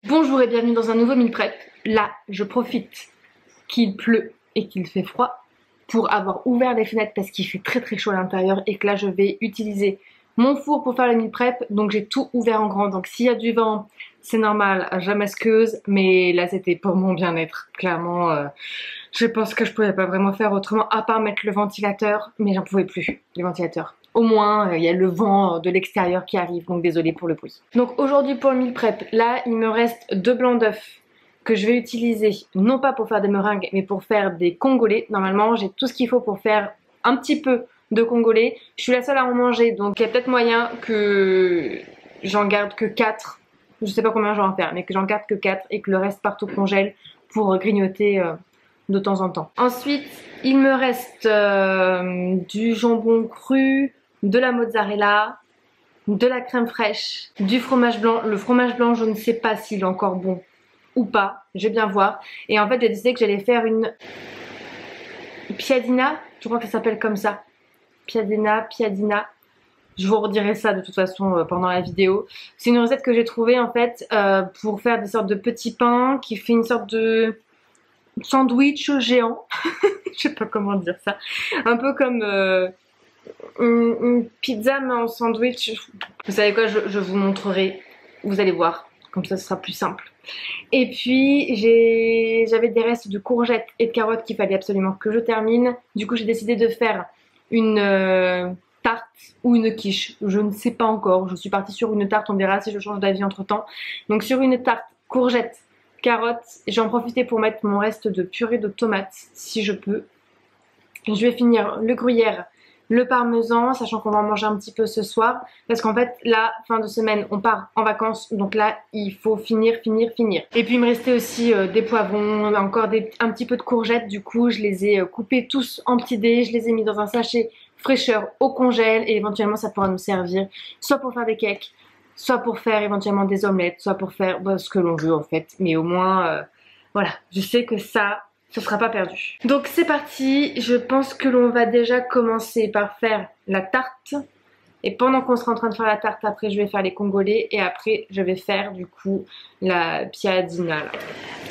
Bonjour et bienvenue dans un nouveau meal prep. Là, je profite qu'il pleut et qu'il fait froid pour avoir ouvert les fenêtres parce qu'il fait très chaud à l'intérieur et que là je vais utiliser mon four pour faire le meal prep. Donc j'ai tout ouvert en grand, donc s'il y a du vent, c'est normal, je m'excuse, mais là c'était pour mon bien-être. Clairement, je pense que je pouvais pas vraiment faire autrement à part mettre le ventilateur, mais j'en pouvais plus, le ventilateur. Au moins, il y a le vent de l'extérieur qui arrive, donc désolé pour le bruit. Donc aujourd'hui pour le meal prep, là il me reste 2 blancs d'œufs que je vais utiliser, non pas pour faire des meringues, mais pour faire des congolais. Normalement, j'ai tout ce qu'il faut pour faire un petit peu de congolais. Je suis la seule à en manger, donc il y a peut-être moyen que j'en garde que 4. Je sais pas combien je vais en faire, mais que j'en garde que 4 et que le reste parte au congèle pour grignoter de temps en temps. Ensuite, il me reste du jambon cru, de la mozzarella, de la crème fraîche, du fromage blanc. Le fromage blanc, je ne sais pas s'il est encore bon ou pas, je vais bien voir. Et en fait, j'ai décidé que j'allais faire une piadina, je crois que ça s'appelle comme ça. Piadina. Je vous redirai ça de toute façon pendant la vidéo. C'est une recette que j'ai trouvée en fait pour faire des sortes de petits pains qui fait une sorte de sandwich géant. Je sais pas comment dire ça. Un peu comme une pizza mais en sandwich. Vous savez quoi, je vous montrerai. Vous allez voir. Comme ça, ce sera plus simple. Et puis, j'avais des restes de courgettes et de carottes qu'il fallait absolument que je termine. Du coup, j'ai décidé de faire une tarte ou une quiche. Je ne sais pas encore. Je suis partie sur une tarte. On verra si je change d'avis entre temps. Donc, sur une tarte, courgettes, carottes. J'en profité pour mettre mon reste de purée de tomates, si je peux. Je vais finir le gruyère, le parmesan, sachant qu'on va en manger un petit peu ce soir, parce qu'en fait, là, fin de semaine, on part en vacances, donc là, il faut finir. Et puis, il me restait aussi des poivrons, encore un petit peu de courgettes, du coup, je les ai coupés tous en petits dés, je les ai mis dans un sachet fraîcheur au congèle, et éventuellement, ça pourra nous servir, soit pour faire des cakes, soit pour faire éventuellement des omelettes, soit pour faire ce que l'on veut, en fait, mais au moins, voilà, je sais que ça... ce sera pas perdu. Donc c'est parti, je pense que l'on va déjà commencer par faire la tarte. Et pendant qu'on sera en train de faire la tarte, après je vais faire les congolais et après je vais faire du coup la piadina là.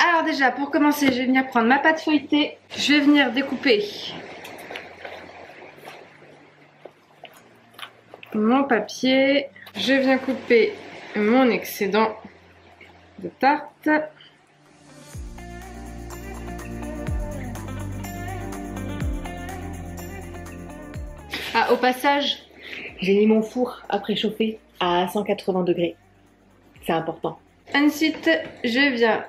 Alors déjà pour commencer, je vais venir prendre ma pâte feuilletée. Je vais venir découper mon papier. Je viens couper mon excédent de tarte. Ah, au passage, j'ai mis mon four à préchauffer à 180 degrés. C'est important. Ensuite, je viens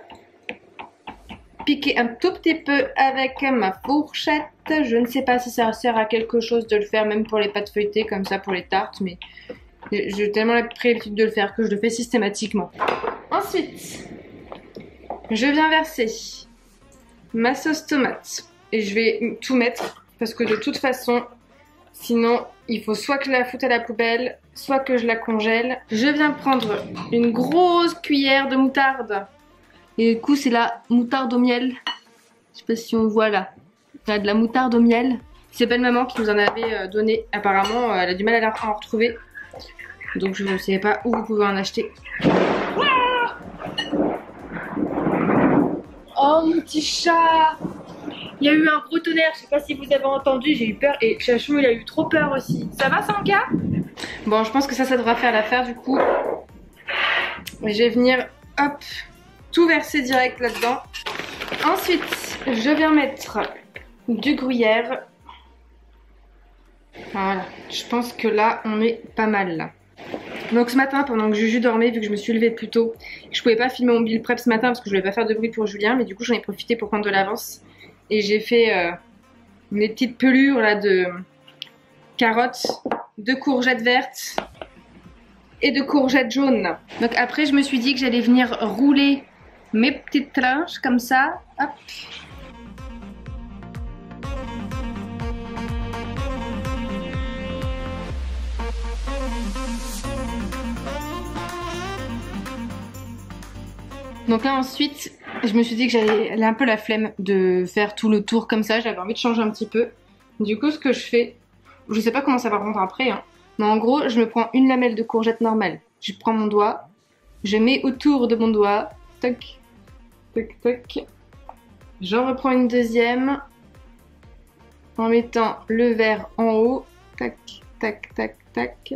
piquer un tout petit peu avec ma fourchette. Je ne sais pas si ça sert à quelque chose de le faire, même pour les pâtes feuilletées, comme ça pour les tartes, mais j'ai tellement pris l'habitude de le faire que je le fais systématiquement. Ensuite, je viens verser ma sauce tomate. Et je vais tout mettre, parce que de toute façon... sinon, il faut soit que je la foute à la poubelle, soit que je la congèle. Je viens prendre une grosse cuillère de moutarde. Et du coup, c'est la moutarde au miel. Je sais pas si on voit là. Il y a de la moutarde au miel. C'est belle maman qui nous en avait donné. Apparemment, elle a du mal à en retrouver. Donc je ne sais pas où vous pouvez en acheter. Oh mon petit chat! Il y a eu un gros tonnerre, je sais pas si vous avez entendu, j'ai eu peur et Chachou il a eu trop peur aussi. Ça va Sanka? Bon, je pense que ça devra faire l'affaire du coup. Et je vais venir, hop, tout verser direct là-dedans. Ensuite, je viens mettre du gruyère. Voilà, je pense que là, on est pas mal là. Donc ce matin, pendant que Juju dormait, vu que je me suis levée plus tôt, je pouvais pas filmer mon meal prep ce matin parce que je voulais pas faire de bruit pour Julien, mais du coup j'en ai profité pour prendre de l'avance. Et j'ai fait mes petites pelures là de carottes, de courgettes vertes et de courgettes jaunes. Donc après je me suis dit que j'allais venir rouler mes petites tranches comme ça. Hop. Donc là ensuite, je me suis dit que j'avais un peu la flemme de faire tout le tour comme ça, j'avais envie de changer un petit peu. Du coup ce que je fais, je sais pas comment ça va rendre après, hein, mais en gros je me prends une lamelle de courgette normale. Je prends mon doigt, je mets autour de mon doigt tac, tac, tac. J'en reprends une deuxième en mettant le verre en haut. Tac, tac, tac, tac.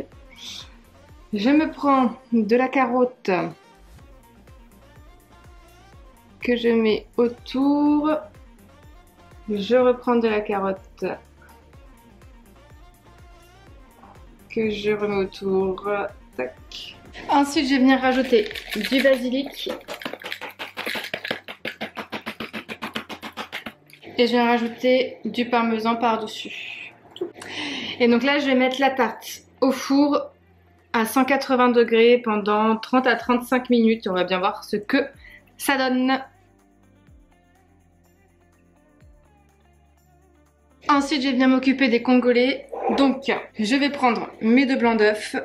Je me prends de la carotte que je mets autour. Je reprends de la carotte que je remets autour. Tac. Ensuite, je vais venir rajouter du basilic. Et je vais rajouter du parmesan par-dessus. Et donc là, je vais mettre la tarte au four à 180 degrés pendant 30 à 35 minutes. On va bien voir ce que ça donne. Ensuite, je vais venir m'occuper des congolais. Donc, je vais prendre mes 2 blancs d'œufs.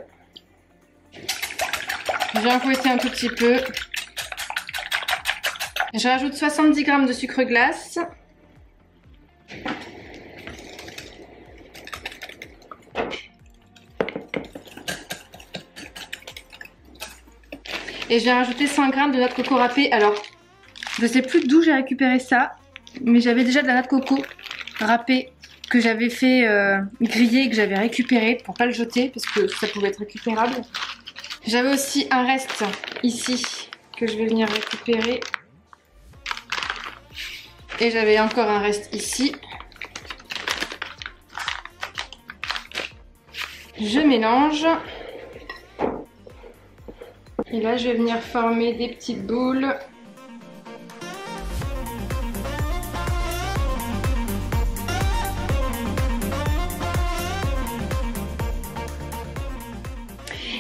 Je vais en fouetter un tout petit peu. Je rajoute 70 g de sucre glace. Et je vais rajouter 100 g de noix de coco râpée. Alors, je sais plus d'où j'ai récupéré ça, mais j'avais déjà de la noix de coco râpée que j'avais fait griller et que j'avais récupéré pour pas le jeter parce que ça pouvait être récupérable. J'avais aussi un reste ici que je vais venir récupérer. Et j'avais encore un reste ici. Je mélange. Et là, je vais venir former des petites boules.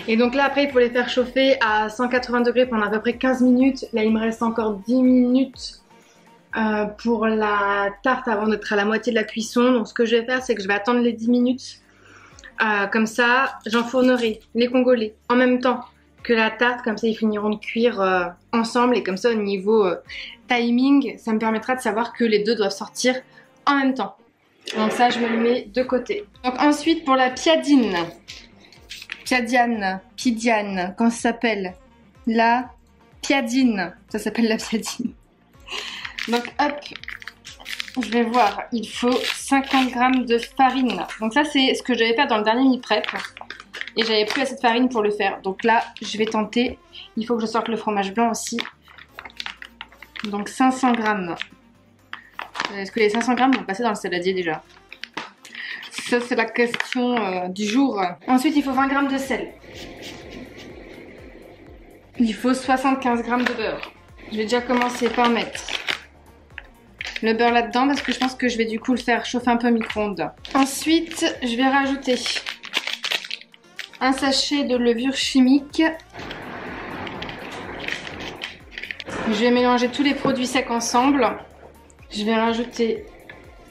Et donc là, après, il faut les faire chauffer à 180 degrés pendant à peu près 15 minutes. Là, il me reste encore 10 minutes pour la tarte avant d'être à la moitié de la cuisson. Donc ce que je vais faire, c'est que je vais attendre les 10 minutes. Comme ça, j'enfournerai les congolais en même temps que la tarte, comme ça ils finiront de cuire ensemble et comme ça au niveau timing, ça me permettra de savoir que les deux doivent sortir en même temps. Donc ça, je me le mets de côté. Donc ensuite pour la piadine, pidiane, comment ça s'appelle? La piadine, ça s'appelle la piadine. Donc hop, je vais voir, il faut 50 g de farine. Donc ça c'est ce que j'avais fait dans le dernier mi-prep. Et j'avais plus assez de farine pour le faire. Donc là, je vais tenter. Il faut que je sorte le fromage blanc aussi. Donc 500 g. Est-ce que les 500 g vont passer dans le saladier déjà? Ça, c'est la question du jour. Ensuite, il faut 20 g de sel. Il faut 75 g de beurre. Je vais déjà commencer par mettre le beurre là-dedans parce que je pense que je vais du coup le faire chauffer un peu au micro-ondes. Ensuite, je vais rajouter un sachet de levure chimique. Je vais mélanger tous les produits secs ensemble. Je vais rajouter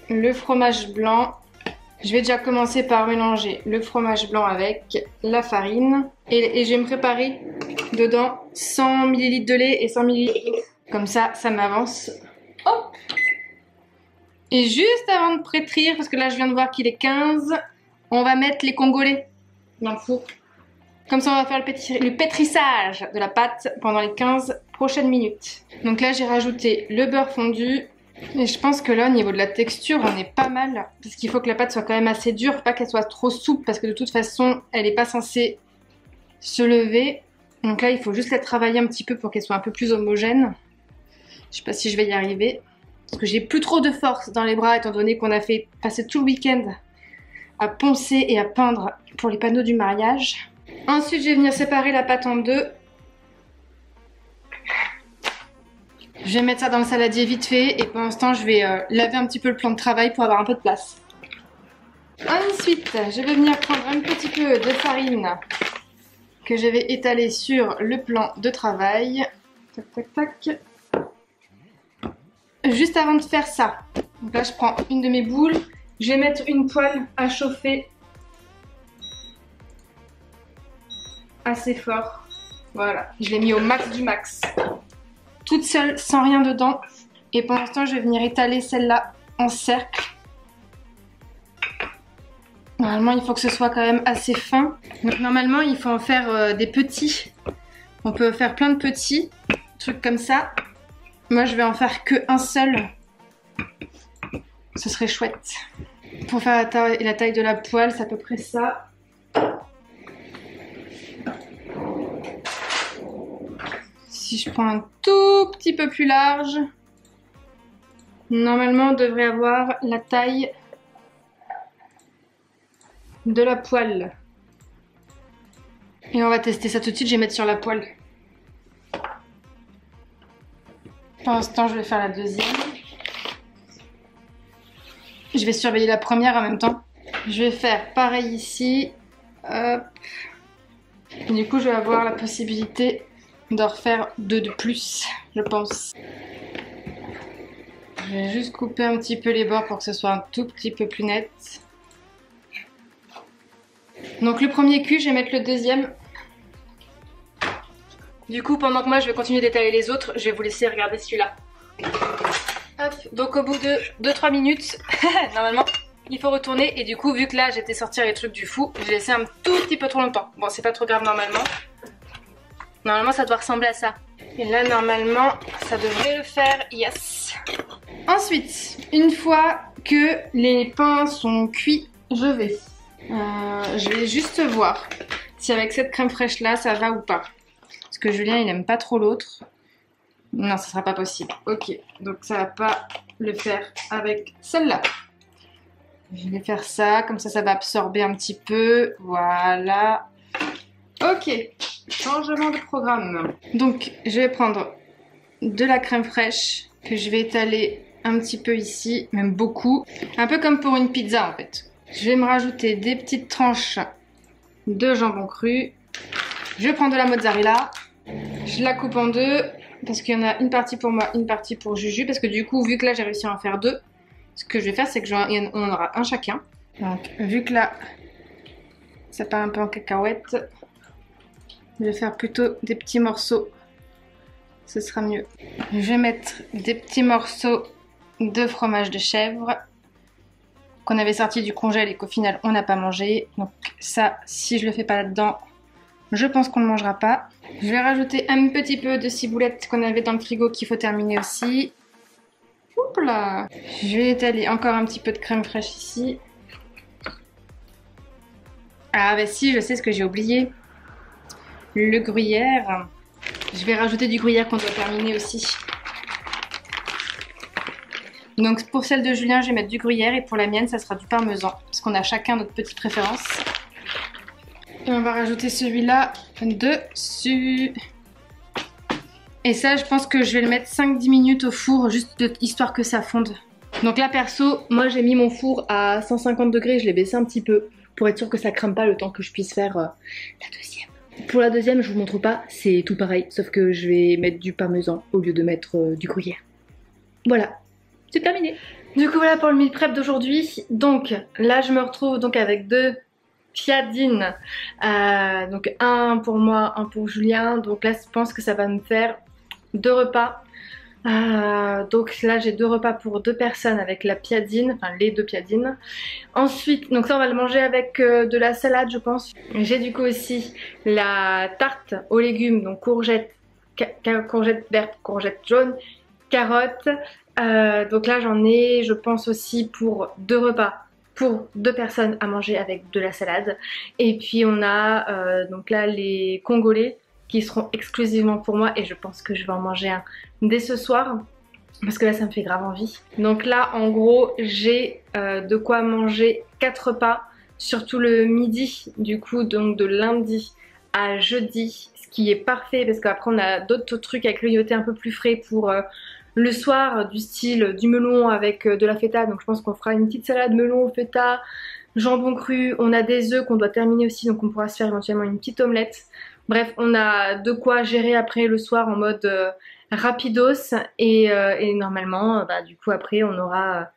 le fromage blanc. Je vais déjà commencer par mélanger le fromage blanc avec la farine. Et je vais me préparer dedans 100 ml de lait et 100 ml d'eau. Comme ça, ça m'avance. Hop! Et juste avant de pétrir, parce que là je viens de voir qu'il est 15, on va mettre les congolais dans le four. Comme ça on va faire le pétrissage de la pâte pendant les 15 prochaines minutes. Donc là j'ai rajouté le beurre fondu. Et je pense que là au niveau de la texture on est pas mal. Parce qu'il faut que la pâte soit quand même assez dure, pas qu'elle soit trop souple. Parce que de toute façon elle n'est pas censée se lever. Donc là il faut juste la travailler un petit peu pour qu'elle soit un peu plus homogène. Je sais pas si je vais y arriver. Parce que j'ai plus trop de force dans les bras étant donné qu'on a fait passer tout le week-end à poncer et à peindre pour les panneaux du mariage. Ensuite, je vais venir séparer la pâte en deux. Je vais mettre ça dans le saladier vite fait et pour l'instant, je vais laver un petit peu le plan de travail pour avoir un peu de place. Ensuite, je vais venir prendre un petit peu de farine que je vais étaler sur le plan de travail. Tac, tac, tac. Juste avant de faire ça, donc là je prends une de mes boules, je vais mettre une poêle à chauffer assez fort. Voilà, je l'ai mis au max du max. Toute seule, sans rien dedans. Et pour l'instant, je vais venir étaler celle-là en cercle. Normalement, il faut que ce soit quand même assez fin. Donc normalement, il faut en faire des petits. On peut faire plein de petits. truc comme ça. Moi je vais en faire que un seul. Ce serait chouette. Pour faire la taille de la poêle, c'est à peu près ça. Si je prends un tout petit peu plus large, normalement on devrait avoir la taille de la poêle. Et on va tester ça tout de suite, je vais mettre sur la poêle. Pour l'instant, je vais faire la deuxième. Je vais surveiller la première en même temps. Je vais faire pareil ici. Hop. Du coup, je vais avoir la possibilité de refaire 2 de plus, je pense. Je vais juste couper un petit peu les bords pour que ce soit un tout petit peu plus net. Donc le premier cul, je vais mettre le deuxième. Du coup, pendant que moi je vais continuer d'étaler les autres, je vais vous laisser regarder celui-là. Hop, donc au bout de 2-3 minutes, normalement, il faut retourner. Et du coup, vu que là j'étais sortir les trucs du four, j'ai laissé un tout petit peu trop longtemps. Bon, c'est pas trop grave normalement. Normalement, ça doit ressembler à ça. Et là, normalement, ça devrait le faire. Yes. Ensuite, une fois que les pains sont cuits, je vais juste voir si avec cette crème fraîche là, ça va ou pas. Parce que Julien, il aime pas trop l'autre. Non, ça sera pas possible. Ok, donc ça va pas le faire avec celle-là. Je vais faire ça, comme ça va absorber un petit peu. Voilà. Ok, changement de programme. Donc, je vais prendre de la crème fraîche que je vais étaler un petit peu ici, même beaucoup. Un peu comme pour une pizza en fait. Je vais me rajouter des petites tranches de jambon cru. Je vais prendre de la mozzarella. Je la coupe en deux parce qu'il y en a une partie pour moi, une partie pour Juju. Parce que du coup, vu que là j'ai réussi à en faire 2, ce que je vais faire c'est que on en aura un chacun. Donc, vu que là ça part un peu en cacahuète, je vais faire plutôt des petits morceaux. Ce sera mieux. Je vais mettre des petits morceaux de fromage de chèvre qu'on avait sorti du congèle et qu'au final on n'a pas mangé. Donc ça, si je le fais pas là-dedans, je pense qu'on ne le mangera pas. Je vais rajouter un petit peu de ciboulette qu'on avait dans le frigo qu'il faut terminer aussi. Oups là. Je vais étaler encore un petit peu de crème fraîche ici. Ah bah si, je sais ce que j'ai oublié. Le gruyère. Je vais rajouter du gruyère qu'on doit terminer aussi. Donc pour celle de Julien, je vais mettre du gruyère et pour la mienne, ça sera du parmesan. Parce qu'on a chacun notre petite préférence. Et on va rajouter celui-là dessus. Et ça, je pense que je vais le mettre 5-10 minutes au four, juste histoire que ça fonde. Donc là, perso, moi j'ai mis mon four à 150 degrés, je l'ai baissé un petit peu pour être sûr que ça crame pas le temps que je puisse faire la deuxième. Pour la deuxième, je vous montre pas, c'est tout pareil, sauf que je vais mettre du parmesan au lieu de mettre du gruyère. Voilà, c'est terminé. Du coup voilà pour le meal prep d'aujourd'hui. Donc là je me retrouve donc avec 2 piadines, donc un pour moi, un pour Julien. Donc là je pense que ça va me faire 2 repas. Donc là j'ai 2 repas pour 2 personnes avec la piadine, enfin les 2 piadines. Ensuite, donc ça on va le manger avec de la salade je pense. J'ai du coup aussi la tarte aux légumes, donc courgettes, courgettes vertes, courgettes jaunes, carottes. Donc là j'en ai je pense aussi pour 2 repas pour 2 personnes à manger avec de la salade. Et puis on a donc là les congolais qui seront exclusivement pour moi et je pense que je vais en manger un dès ce soir parce que là ça me fait grave envie. Donc là en gros j'ai de quoi manger 4 repas, surtout le midi du coup, donc de lundi à jeudi, ce qui est parfait parce qu'après on a d'autres trucs à grignoter un peu plus frais pour le soir, du style du melon avec de la feta. Donc je pense qu'on fera une petite salade melon, feta, jambon cru. On a des œufs qu'on doit terminer aussi, donc on pourra se faire éventuellement une petite omelette. Bref, on a de quoi gérer après le soir en mode rapidos et normalement du coup après on aura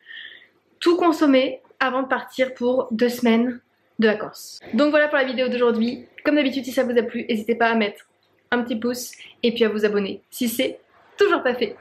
tout consommé avant de partir pour 2 semaines de vacances. Donc voilà pour la vidéo d'aujourd'hui. Comme d'habitude, si ça vous a plu, n'hésitez pas à mettre un petit pouce et puis à vous abonner si c'est toujours pas fait.